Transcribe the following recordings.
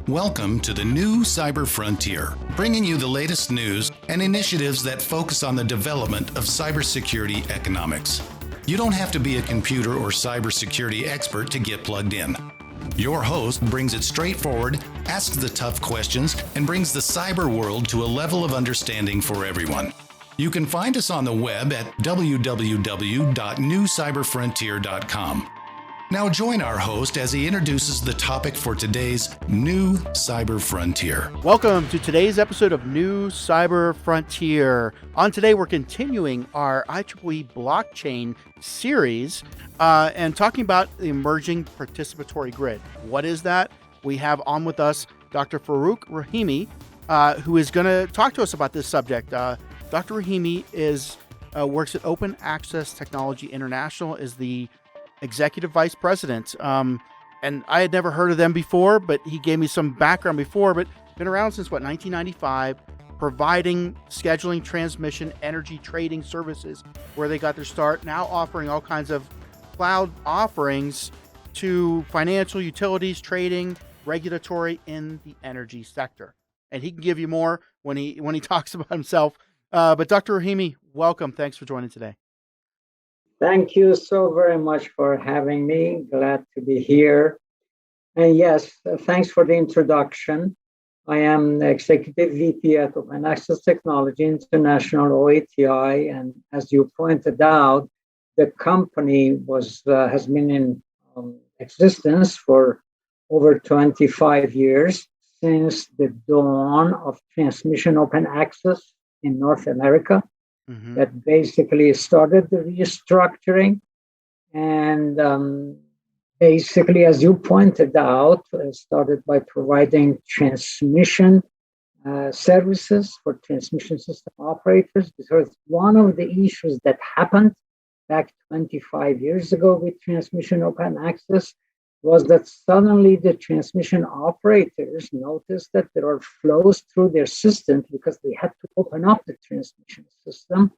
Welcome to the new Cyber Frontier, bringing you the latest news and initiatives that focus on the development of cybersecurity economics. You don't have to be a computer or cybersecurity expert to get plugged in. Your host brings it straightforward, asks the tough questions, and brings the cyber world to a level of understanding for everyone. You can find us on the web at www.newcyberfrontier.com. Now join our host as he introduces the topic for today's New Cyber Frontier. Welcome to today's episode of New Cyber Frontier. On today, we're continuing our IEEE Blockchain series and talking about the emerging participatory grid. What is that? We have on with us Dr. Farrokh Rahimi, who is going to talk to us about this subject. Dr. Rahimi works at Open Access Technology International, is the Executive Vice President. And I had never heard of them before, but he gave me some background before, but been around since 1995, providing scheduling, transmission, energy trading services where they got their start, now offering all kinds of cloud offerings to financial, utilities, trading, regulatory in the energy sector. And he can give you more when he talks about himself. But Dr. Rahimi, welcome. Thanks for joining today. Thank you so very much for having me. Glad to be here. And yes, thanks for the introduction. I am the Executive VP at Open Access Technology International, OATI, and as you pointed out, the company has been in existence for over 25 years, since the dawn of transmission open access in North America. Mm-hmm. That basically started the restructuring, and basically, as you pointed out, started by providing transmission services for transmission system operators, because one of the issues that happened back 25 years ago with transmission open access was that suddenly the transmission operators noticed that there are flows through their system because they had to open up the transmission system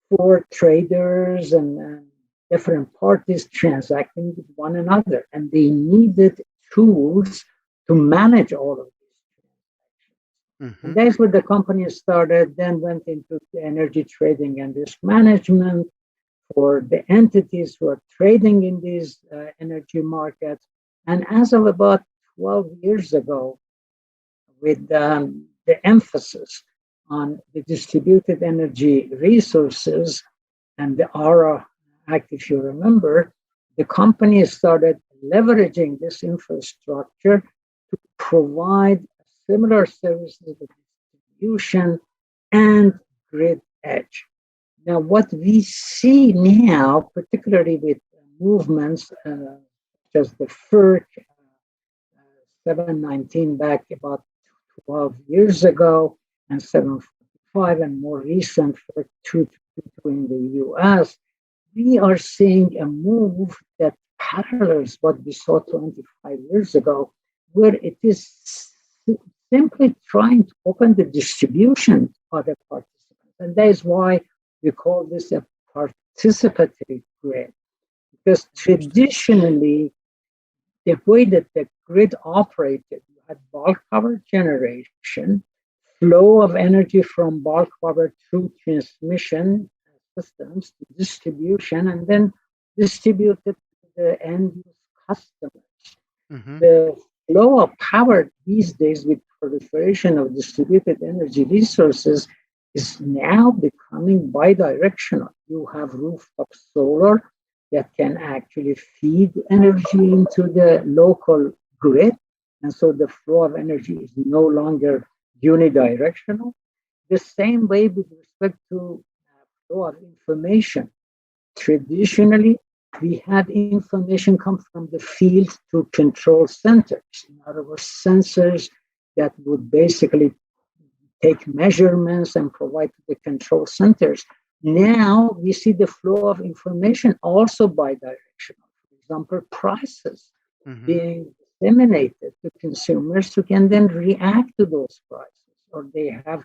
for traders and different parties transacting with one another. And they needed tools to manage all of these transactions. Mm-hmm. And that's where the company started, then went into the energy trading and risk management for the entities who are trading in these energy markets. And as of about 12 years ago, with the emphasis on the distributed energy resources and the ARA Act, if you remember, the company started leveraging this infrastructure to provide similar services of distribution and grid edge. Now, what we see now, particularly with movements such as the Farrokh 719 back about 12 years ago, and 745, and more recent Farrokh 222 in the US, we are seeing a move that parallels what we saw 25 years ago, where it is simply trying to open the distribution to other participants. And that is why we call this a participatory grid, because traditionally, the way that the grid operated, you had bulk power generation, flow of energy from bulk power through transmission systems to distribution, and then distributed to the end customers. Mm-hmm. The flow of power these days, with proliferation of distributed energy resources, is now becoming bidirectional. You have rooftop solar that can actually feed energy into the local grid, and so the flow of energy is no longer unidirectional. The same way with respect to flow of information. Traditionally, we had information come from the field to control centers. In other words, sensors that would basically take measurements and provide to the control centers. Now we see the flow of information also bidirectional. For example, prices being disseminated to consumers who can then react to those prices, or they have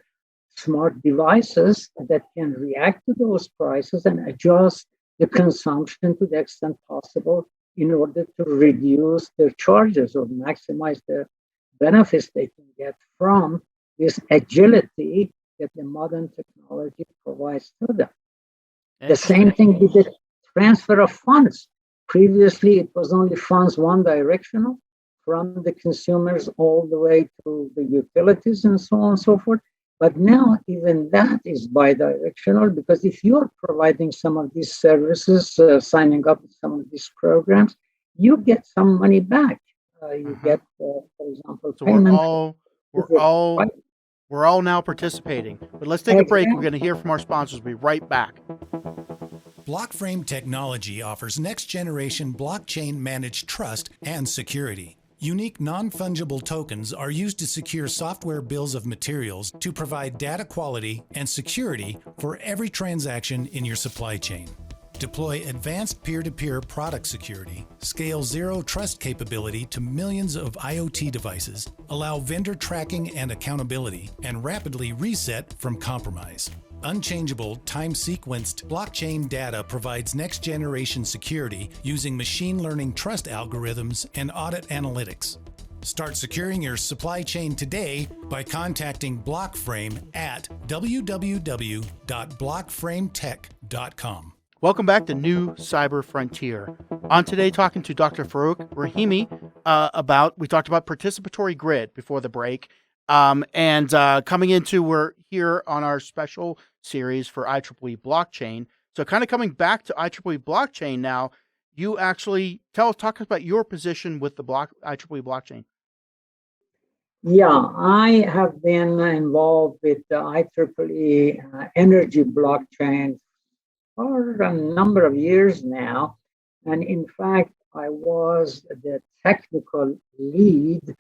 smart devices that can react to those prices and adjust the consumption to the extent possible in order to reduce their charges or maximize the benefits they can get from this agility that the modern technology provides to them. The same thing with the transfer of funds. Previously, it was only funds one directional from the consumers all the way to the utilities and so on and so forth. But now even that is bidirectional, because if you're providing some of these services, signing up with some of these programs, you get some money back. You get, for example, so payment. we're all now participating. But let's take a break. We're going to hear from our sponsors. We'll be right back. Blockframe technology offers next-generation blockchain-managed trust and security. Unique non-fungible tokens are used to secure software bills of materials to provide data quality and security for every transaction in your supply chain. Deploy advanced peer-to-peer product security, scale zero trust capability to millions of IoT devices, allow vendor tracking and accountability, and rapidly reset from compromise. Unchangeable, time-sequenced blockchain data provides next-generation security using machine learning trust algorithms and audit analytics. Start securing your supply chain today by contacting Blockframe at www.blockframetech.com. Welcome back to New Cyber Frontier. On today, talking to Dr. Farrokh Rahimi we talked about participatory grid before the break. And coming into, we're here on our special series for IEEE Blockchain. So kind of coming back to IEEE Blockchain now, you actually talk about your position with the IEEE Blockchain. Yeah, I have been involved with the IEEE Energy Blockchain for a number of years now. And in fact, I was the technical lead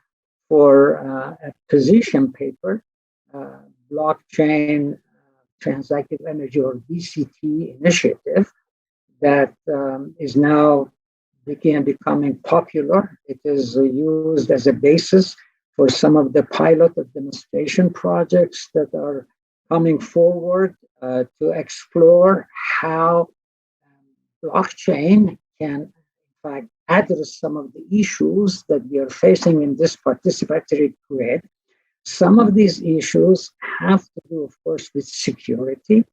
for a position paper, Blockchain Transactive Energy, or BCT initiative, that is now becoming popular. It is used as a basis for some of the pilot or demonstration projects that are coming forward to explore how blockchain can, in fact, address some of the issues that we are facing in this participatory grid. Some of these issues have to do, of course, with security,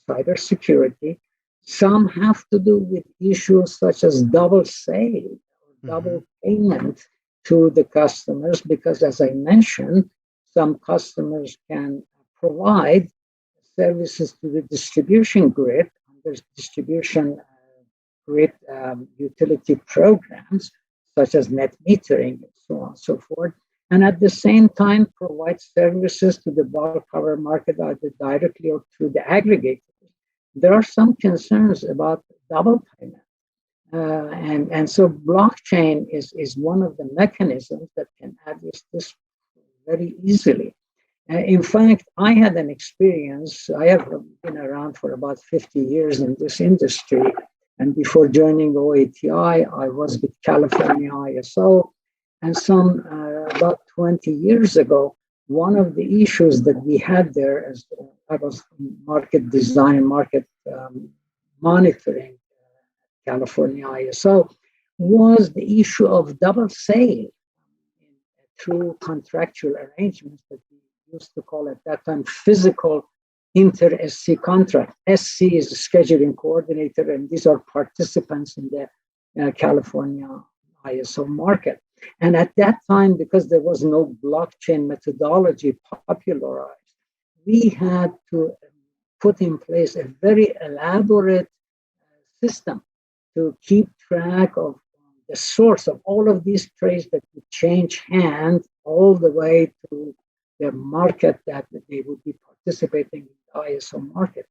cyber security. Some have to do with issues such as double sale or double payment to the customers, because, as I mentioned, some customers can provide services to the distribution grid under distribution grid utility programs, such as net metering and so on and so forth, and at the same time provide services to the bulk power market either directly or through the aggregators. There are some concerns about double payment. And so blockchain is one of the mechanisms that can address this very easily. In fact, I had an experience. I have been around for about 50 years in this industry. And before joining OATI, I was with California ISO. And about 20 years ago, one of the issues that we had there, as I was market design and market monitoring California ISO, was the issue of double sale through contractual arrangements that we used to call at that time physical inter-SC contract. SC is the scheduling coordinator, and these are participants in the California ISO market. And at that time, because there was no blockchain methodology popularized, we had to put in place a very elaborate system to keep track of the source of all of these trades that would change hands all the way to the market that they would be participating in the ISO market.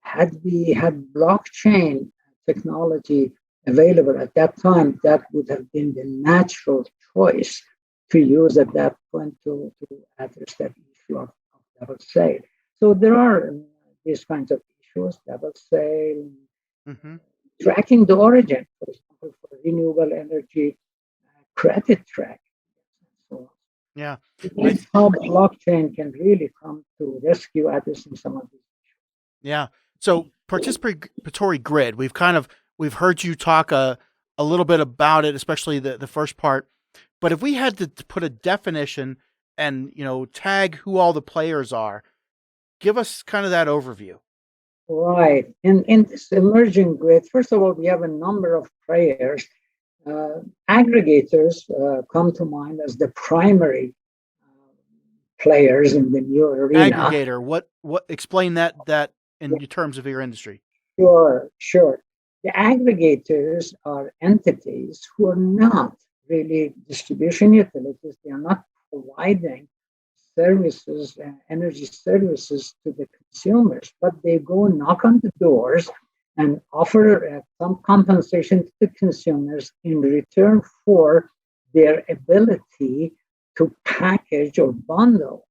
Had we had blockchain technology available at that time, that would have been the natural choice to use at that point to address that issue of double sale. So there are these kinds of issues, double sale, tracking the origin, for example, for renewable energy credit tracking. So yeah, that's how blockchain can really come to rescue addressing some of these issues. Yeah. So participatory grid, we've heard you talk a little bit about it, especially the first part. But if we had to put a definition and, tag who all the players are, give us kind of that overview. Right. In this emerging grid, first of all, we have a number of players. Aggregators come to mind as the primary players in the new arena. Aggregator, what explain that in terms of your industry? Sure. The aggregators are entities who are not really distribution utilities. They are not providing services, energy services to the consumers, but they go knock on the doors and offer some compensation to the consumers in return for their ability to package or bundle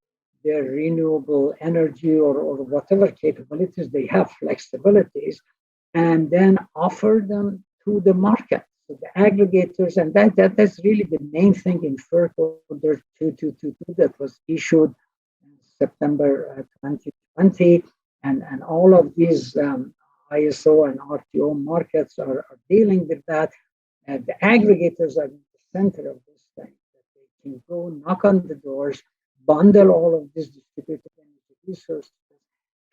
their renewable energy or whatever capabilities they have, flexibilities, and then offer them to the market. So the aggregators, and that's really the main thing in Farrokh Order 2222 that was issued in September 2020, and all of these ISO and RTO markets are dealing with that. The aggregators are in the center of this thing. That they can go knock on the doors, bundle all of these distributed energy resources,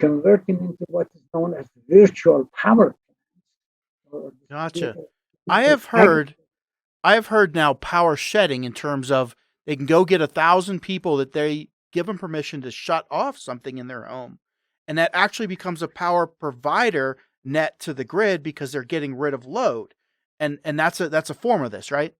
convert them into what is known as virtual power plants. Gotcha. I have heard now power shedding in terms of they can go get 1,000 people that they give them permission to shut off something in their home. And that actually becomes a power provider net to the grid because they're getting rid of load. And that's a form of this, right?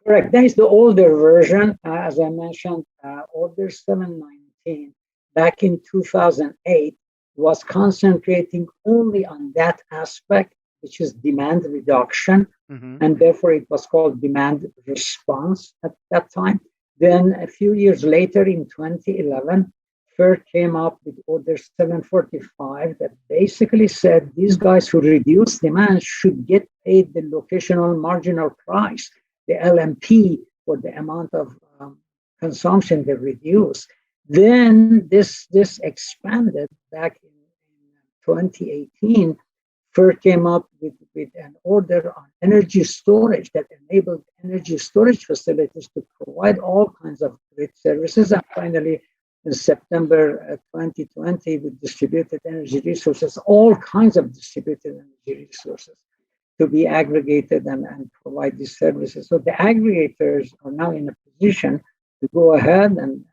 Correct. That is the older version. As I mentioned, Order 719 back in 2008 was concentrating only on that aspect, which is demand reduction. Mm-hmm. And therefore it was called demand response at that time. Then a few years later in 2011, FERC came up with Order 745 that basically said these guys who reduce demand should get paid the locational marginal price, the LMP, for the amount of consumption they reduce. Then this expanded back in 2018. FERC came up with an order on energy storage that enabled energy storage facilities to provide all kinds of grid services. And finally, in September 2020, with distributed energy resources, all kinds of distributed energy resources to be aggregated and provide these services. So the aggregators are now in a position to go ahead and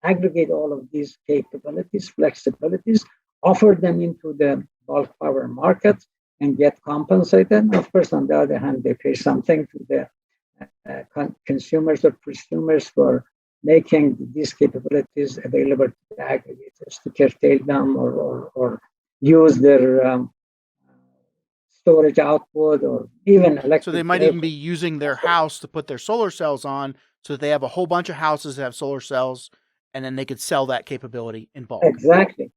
aggregate all of these capabilities, flexibilities, offer them into the bulk power market and get compensated. Of course, on the other hand, they pay something to the consumers or prosumers for making these capabilities available to the aggregators to curtail them or use their storage output or even electric. So they might even be using their house to put their solar cells on, so that they have a whole bunch of houses that have solar cells, and then they could sell that capability in bulk. Exactly.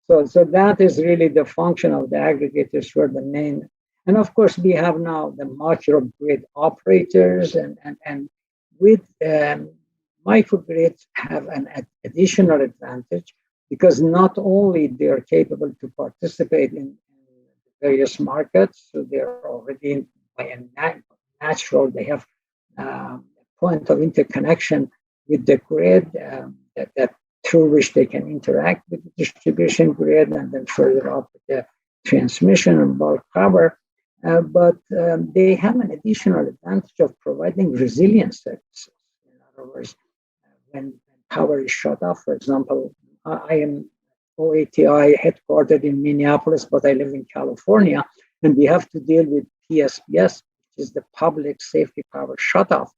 So that is really the function of the aggregators for the main. And of course, we have now the microgrid operators, and with microgrids have an additional advantage because not only they are capable to participate in various markets, so they're already by a natural, they have a point of interconnection with the grid that through which they can interact with the distribution grid and then further up with the transmission and bulk power. But they have an additional advantage of providing resilience services. In other words, when power is shut off, for example, I am OATI headquartered in Minneapolis, but I live in California, and we have to deal with PSPS, which is the Public Safety Power Shutoff.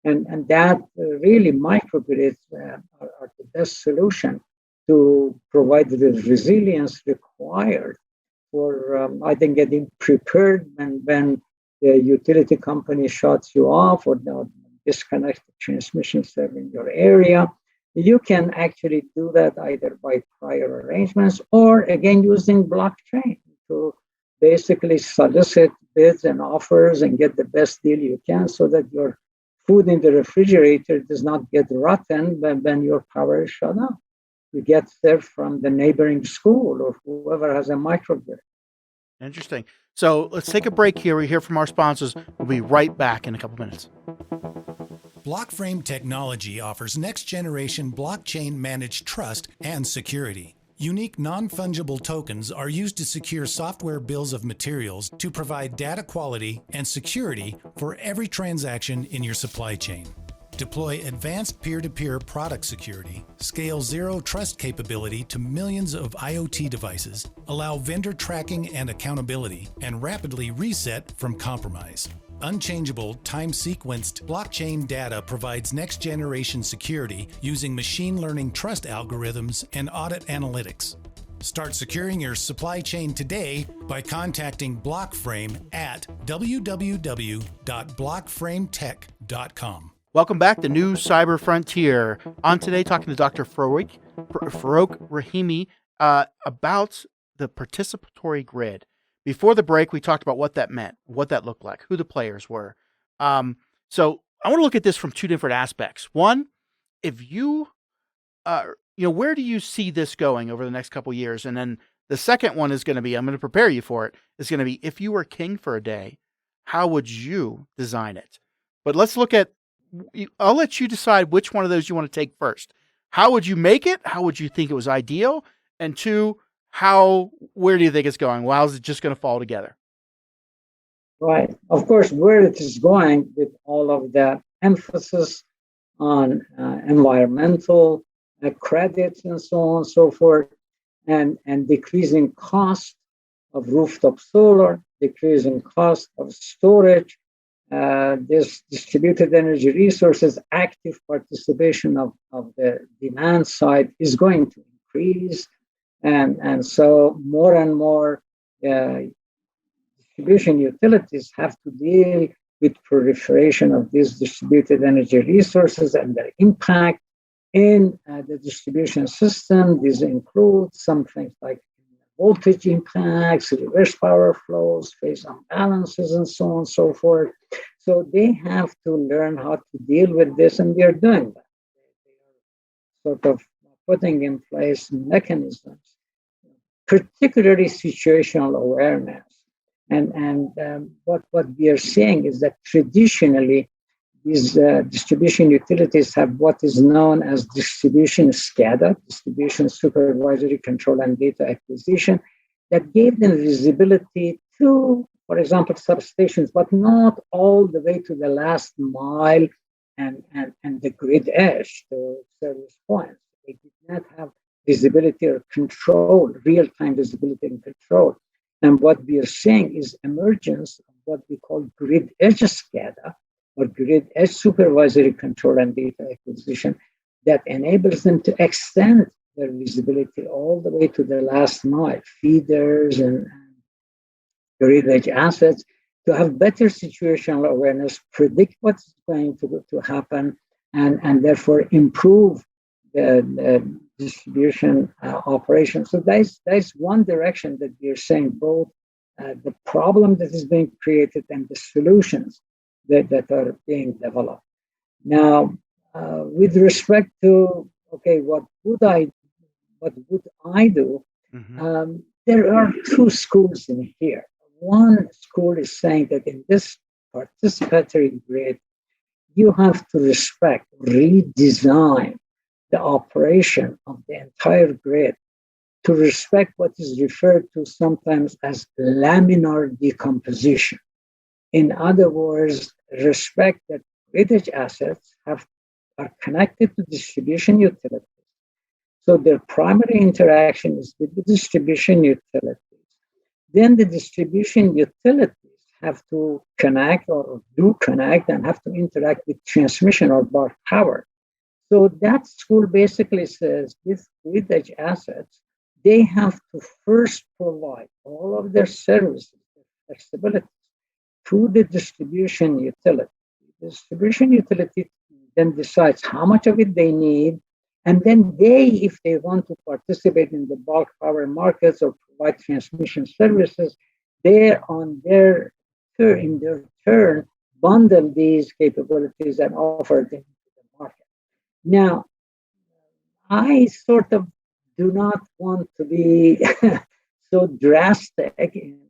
And that really microgrids are the best solution to provide the resilience required for, I think, getting prepared when the utility company shuts you off or disconnects the transmission server in your area. You can actually do that either by prior arrangements or, again, using blockchain to basically solicit bids and offers and get the best deal you can so that your food in the refrigerator does not get rotten when your power is shut off. You get served from the neighboring school or whoever has a microgrid. Interesting. So let's take a break here. We hear from our sponsors. We'll be right back in a couple minutes. Blockframe technology offers next-generation blockchain managed trust and security. Unique non-fungible tokens are used to secure software bills of materials to provide data quality and security for every transaction in your supply chain. Deploy advanced peer-to-peer product security, scale zero trust capability to millions of IoT devices, allow vendor tracking and accountability, and rapidly reset from compromise. Unchangeable, time-sequenced blockchain data provides next-generation security using machine learning trust algorithms and audit analytics. Start securing your supply chain today by contacting Blockframe at www.blockframetech.com. Welcome back to New Cyber Frontier. On today, talking to Dr. Farrokh Rahimi about the participatory grid. Before the break, we talked about what that meant, what that looked like, who the players were. So I want to look at this from two different aspects. One, if you, where do you see this going over the next couple of years? And then the second one is going to be, I'm going to prepare you for it, is going to be, if you were king for a day, how would you design it? But let's look at, I'll let you decide which one of those you want to take first. How would you make it? How would you think it was ideal? And two, where do you think it's going? Well, how's it just going to fall together? Right. Of course, where it is going with all of that emphasis on environmental credits and so on and so forth, and decreasing cost of rooftop solar, decreasing cost of storage, this distributed energy resources, active participation of the demand side is going to increase. And so more and more distribution utilities have to deal with proliferation of these distributed energy resources and their impact in the distribution system. These include some things like voltage impacts, reverse power flows, phase imbalances, and so on and so forth. So they have to learn how to deal with this, and they're doing that. They are sort of putting in place mechanisms, particularly situational awareness. And what we are seeing is that traditionally, these distribution utilities have what is known as distribution SCADA, distribution supervisory control and data acquisition, that gave them visibility to, for example, substations, but not all the way to the last mile and the grid edge, the service points. They did not have visibility or control, real-time visibility and control. And what we are seeing is emergence of what we call grid edge SCADA, or grid edge supervisory control and data acquisition, that enables them to extend their visibility all the way to the last mile, feeders and grid edge assets, to have better situational awareness, predict what's going to happen, and therefore improve the distribution operation. So that's one direction that we are saying, both the problem that is being created and the solutions that are being developed. Now, with respect to, okay, what would I do? Mm-hmm. There are two schools in here. One school is saying that in this participatory grid, you have to respect, redesign the operation of the entire grid to respect what is referred to sometimes as laminar decomposition. In other words, respect that grid edge assets are connected to distribution utilities. So their primary interaction is with the distribution utilities. Then the distribution utilities have to connect or do connect and have to interact with transmission or bulk power. So that school basically says these grid edge assets, they have to first provide all of their services, their flexibility, to the distribution utility. The distribution utility then decides how much of it they need, and then they, if they want to participate in the bulk power markets or provide transmission services, in their turn, bundle these capabilities and offer them to the market. Now, I sort of do not want to be so drastic in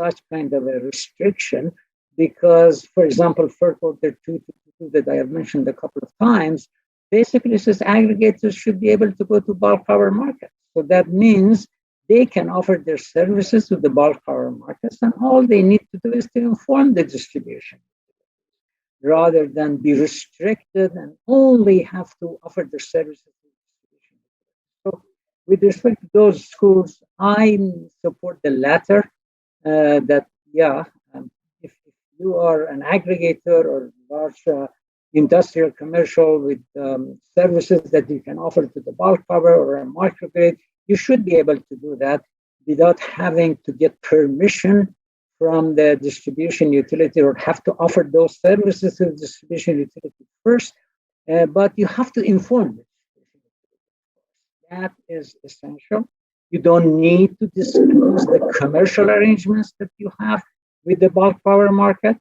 such kind of a restriction because, for example, Farrokh Order 222 that I have mentioned a couple of times basically says aggregators should be able to go to bulk power markets. So that means they can offer their services to the bulk power markets, and all they need to do is to inform the distribution rather than be restricted and only have to offer their services to the distribution. So with respect to those schools, I support the latter, that, yeah, if you are an aggregator or large industrial commercial with services that you can offer to the bulk power or a microgrid, you should be able to do that without having to get permission from the distribution utility or have to offer those services to the distribution utility first. But you have to inform the distribution utility. That is essential. You don't need to disclose the commercial arrangements that you have with the bulk power market.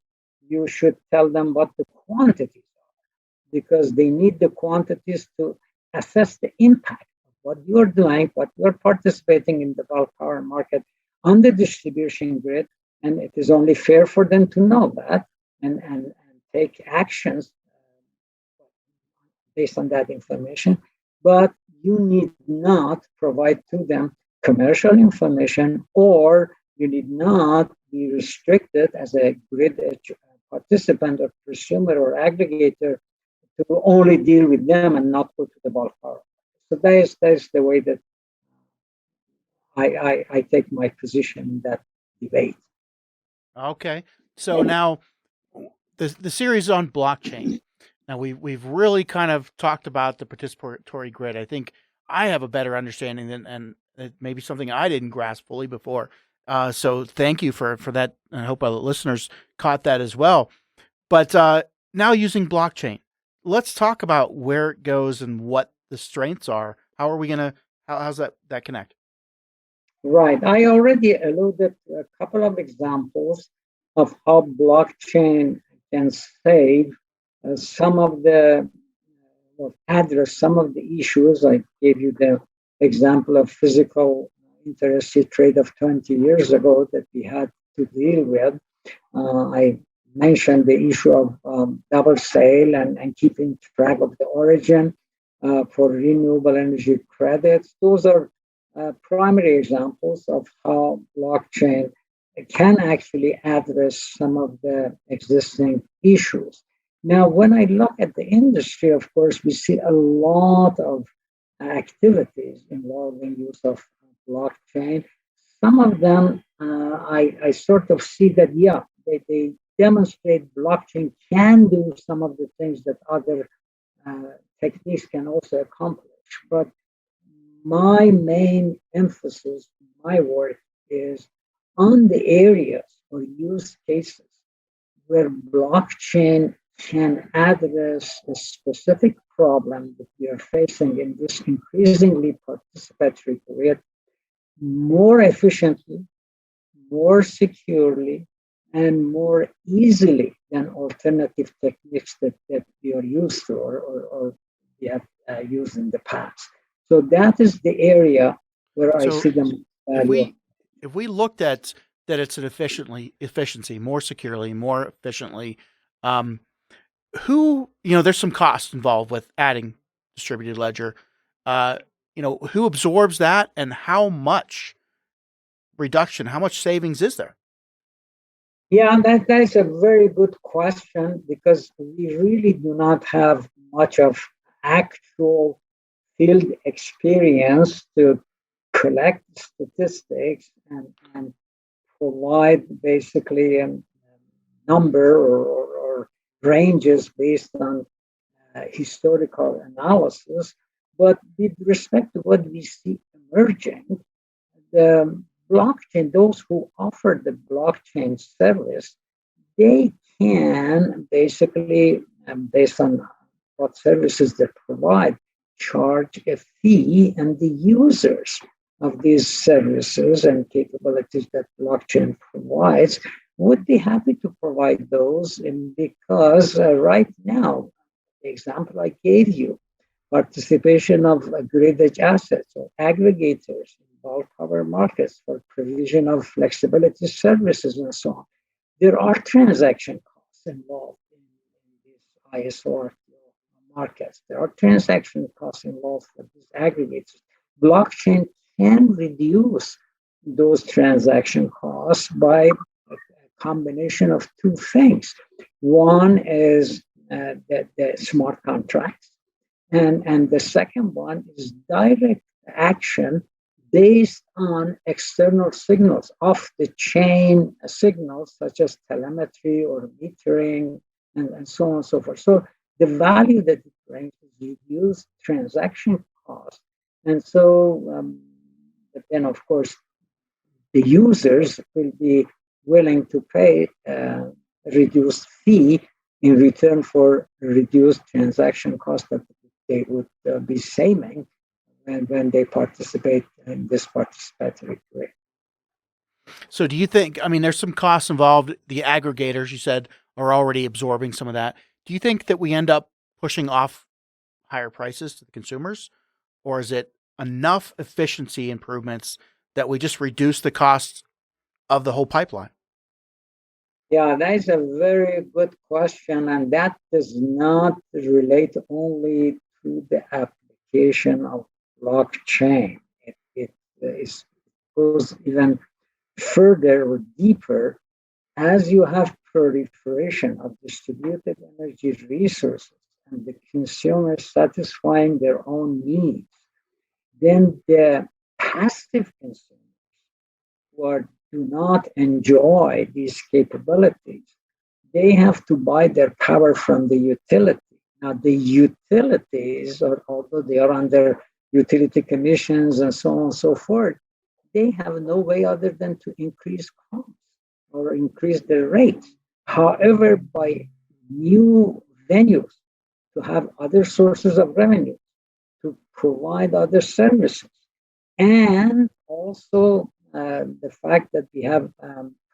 You should tell them what the quantities are, because they need the quantities to assess the impact of what you're doing, what you're participating in the bulk power market on the distribution grid. And it is only fair for them to know that and take actions based on that information. But you need not provide to them commercial information, or you need not be restricted as a grid participant or consumer or aggregator to only deal with them and not go to the bulk power. So that is the way that I take my position in that debate. Okay. So now the series on blockchain. Now we've really kind of talked about the participatory grid. I think I have a better understanding than, and it may be something I didn't grasp fully before. So thank you for that. I hope our listeners caught that as well. But now using blockchain, let's talk about where it goes and what the strengths are. How are we gonna? How's that connect? Right. I already alluded to a couple of examples of how blockchain can save some of the, or address some of the issues. I gave you the example of physical interest rate trade of 20 years ago that we had to deal with. I mentioned the issue of double sale and keeping track of the origin for renewable energy credits. Those are primary examples of how blockchain can actually address some of the existing issues. Now, when I look at the industry, of course, we see a lot of activities involving use of blockchain. Some of them, I sort of see that, yeah, they demonstrate blockchain can do some of the things that other techniques can also accomplish. But my main emphasis in my work is on the areas or use cases where blockchain can address a specific problem that we are facing in this increasingly participatory grid more efficiently, more securely, and more easily than alternative techniques that we are used to or we have used in the past. So that is the area where I see them. If we looked at that, it's an efficiency, more securely, more efficiently. There's some cost involved with adding distributed ledger. Who absorbs that, and how much reduction, how much savings is there? Yeah, that is a very good question, because we really do not have much of actual field experience to collect statistics and provide basically a number or ranges based on historical analysis. But with respect to what we see emerging, the blockchain, those who offer the blockchain service, they can basically, based on what services they provide, charge a fee, and the users of these services and capabilities that blockchain provides would be happy to provide those, because right now, the example I gave you, participation of grid edge assets or aggregators in bulk power markets for provision of flexibility services and so on. There are transaction costs involved in these ISO markets. There are transaction costs involved for these aggregators. Blockchain can reduce those transaction costs by a combination of two things. One is the smart contracts, and the second one is direct action based on external signals, off the chain signals such as telemetry or metering and so on and so forth. So the value that it brings is reduced transaction costs. And so, but then of course, the users will be willing to pay a reduced fee in return for reduced transaction costs that they would be saving when they participate in this participatory way. So do you think, I mean, there's some costs involved. The aggregators, you said, are already absorbing some of that. Do you think that we end up pushing off higher prices to the consumers? Or is it enough efficiency improvements that we just reduce the costs of the whole pipeline? Yeah, that is a very good question. And that does not relate only to the application of blockchain. It goes even further or deeper. As you have proliferation of distributed energy resources and the consumers satisfying their own needs, then the passive consumers who do not enjoy these capabilities, they have to buy their power from the utility. Now, the utilities, although they are under utility commissions and so on and so forth, they have no way other than to increase costs or increase their rates. However, by new venues to have other sources of revenue, to provide other services, and also the fact that we have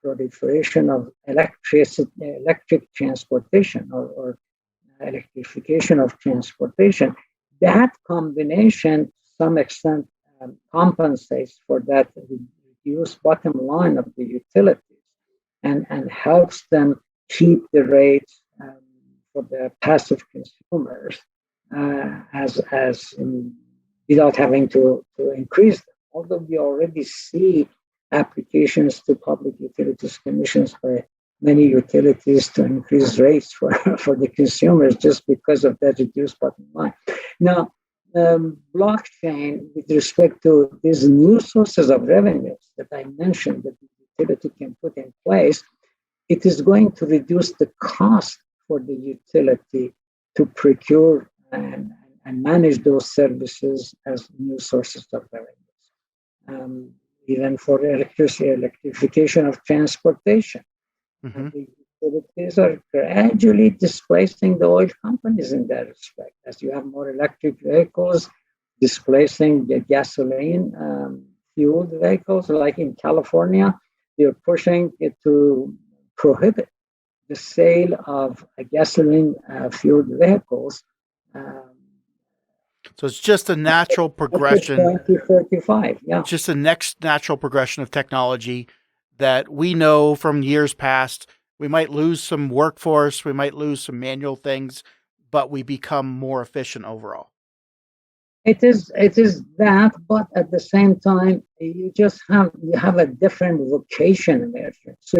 proliferation of electric transportation or electrification of transportation, that combination to some extent compensates for that reduced bottom line of the utilities and helps them keep the rates for the passive consumers without having to increase them. Although we already see applications to public utilities commissions by many utilities to increase rates for the consumers just because of that reduced bottom line. Now, blockchain, with respect to these new sources of revenues that I mentioned that the utility can put in place, it is going to reduce the cost for the utility to procure and manage those services as new sources of revenues. Even for electrification of transportation. Mm-hmm. The utilities are gradually displacing the oil companies in that respect. As you have more electric vehicles displacing the gasoline fueled vehicles, like in California, they're pushing it to prohibit the sale of gasoline fueled vehicles. So it's just a natural progression. 2035, yeah. Just the next natural progression of technology that we know from years past. We might lose some workforce, we might lose some manual things, but we become more efficient overall. It is that, but at the same time, you have a different vocation there. So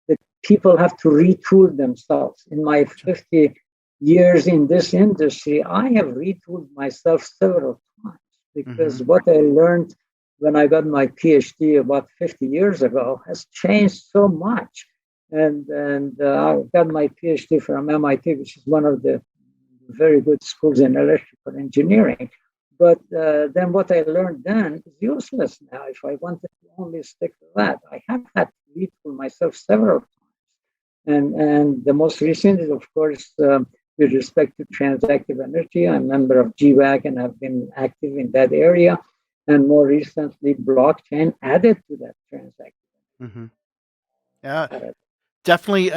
the people have to retool themselves. In my 50 years in this industry, I have retooled myself several times because what I learned when I got my PhD about 50 years ago has changed so much. And I got my PhD from MIT, which is one of the very good schools in electrical engineering. But then what I learned then is useless now. If I wanted to only stick to that, I have had to retool myself several times. And the most recent is, of course, with respect to transactive energy. I'm a member of GWAC and have been active in that area. And more recently, blockchain added to that transactive. Mm-hmm. Yeah, definitely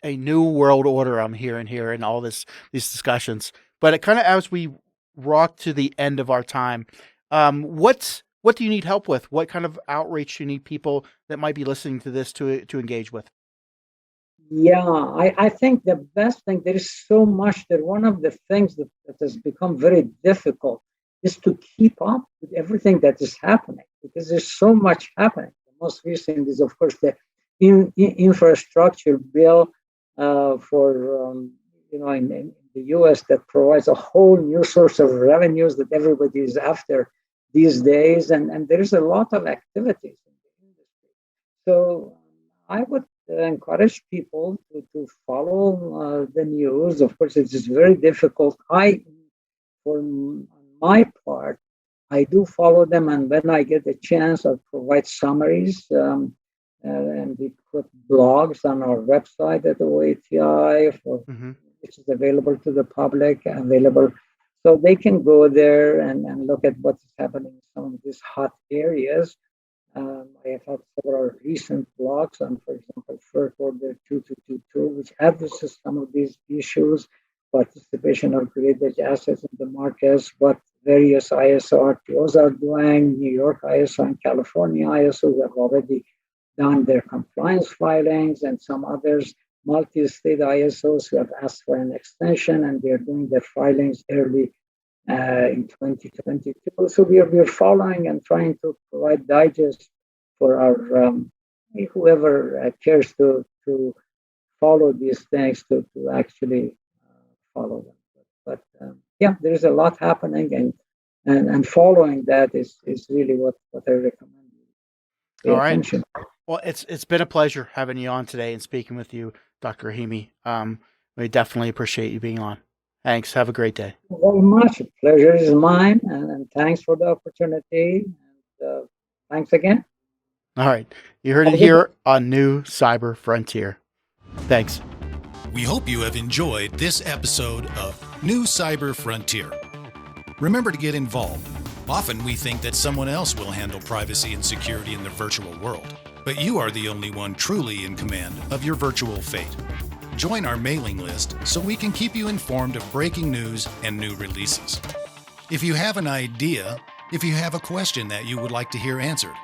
a new world order I'm hearing here in all these discussions. But it kind of, as we walk to the end of our time, what's What do you need help with? What kind of outreach do you need people that might be listening to this to engage with? Yeah, I think the best thing, there is so much that one of the things that has become very difficult is to keep up with everything that is happening because there's so much happening. The most recent is, of course, the infrastructure bill for, in the US that provides a whole new source of revenues that everybody is after these days. And there's a lot of activities in the industry. So I would encourage people to follow the news. Of course, it is very difficult. For my part, I do follow them, and when I get a chance, I provide summaries, and we put blogs on our website at OATI, Hmm. which is available to the public, available so they can go there and look at what's happening in some of these hot areas. I have had several recent blogs on, for example, Farrokh Order 2222, which addresses some of these issues, participation of grid edge assets in the markets, what various ISO RTOs are doing. New York ISO and California ISOs have already done their compliance filings, and some others, multi-state ISOs, who have asked for an extension, and they're doing their filings early in 2022. So we're following and trying to provide digest for our whoever cares to follow these things to actually follow them. But yeah, there is a lot happening, and following that is really what I recommend you pay All right. attention. Well, it's been a pleasure having you on today and speaking with you, Dr. Rahimi. We definitely appreciate you being on. Thanks. Have a great day. Very much. Pleasure is mine, and thanks for the opportunity. And thanks again. All right. You heard it here on New Cyber Frontier. Thanks. We hope you have enjoyed this episode of New Cyber Frontier. Remember to get involved. Often we think that someone else will handle privacy and security in the virtual world, but you are the only one truly in command of your virtual fate. Join our mailing list so we can keep you informed of breaking news and new releases. If you have an idea, if you have a question that you would like to hear answered,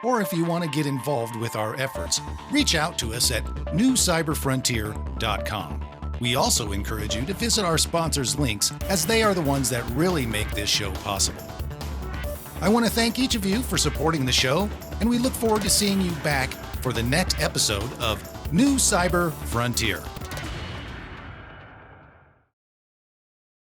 or if you want to get involved with our efforts, reach out to us at newcyberfrontier.com. We also encourage you to visit our sponsors' links, as they are the ones that really make this show possible. I want to thank each of you for supporting the show, and we look forward to seeing you back for the next episode of New Cyber Frontier.